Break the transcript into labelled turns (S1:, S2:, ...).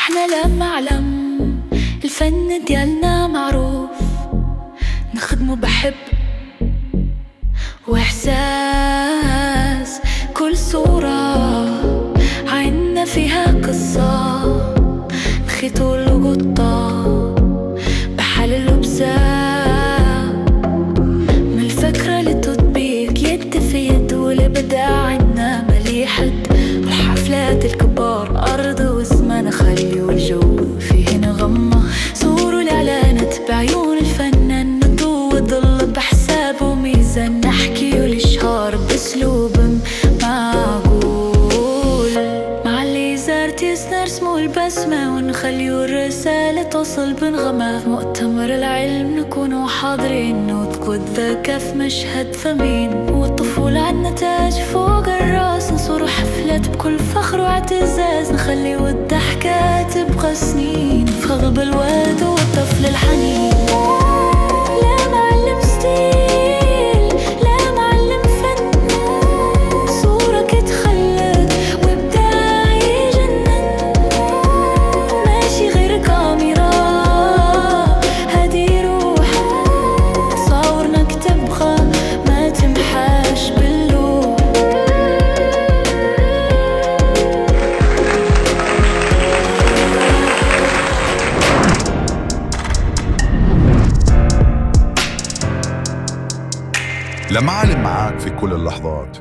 S1: احنا لا معلم، الفن ديالنا معروف، نخدمو بحب واحساس. كل صورة عنا فيها قصة، نخيطو القطة بحال الابزاع، من الفكرة للتطبيق يد في يد، والابداع عنا ملي حد، والحفلات الكبار أرض وزمان خليو الجو فيه نغمة. صوروا الإعلانات بعيون الفنان، نضو وظل بحساب وميزان، نحكي والإشهار بأسلوب معقول، مع الليزارتيست نرسمو البسمة، ونخليو الرسالة توصل بنغمة. في مؤتمر العلم نكونوا حاضرين، وتقود ذكاء في مشهد ثمين، والطفولة عنا تاج فوق الراس، نصوروا حفلات بكل فخر واعتزاز، نخليو الضحكة تبقى سنين في قلب الوالد والطفل الحنين. لا معلم ستيل، لا معلم فن، صورة كتخلد وإبداع يجنن، ماشي غير كاميرا هادي روح، تصاورنا كتبغى ما تمحاش باللوح.
S2: لمعلم معاك في كل اللحظات.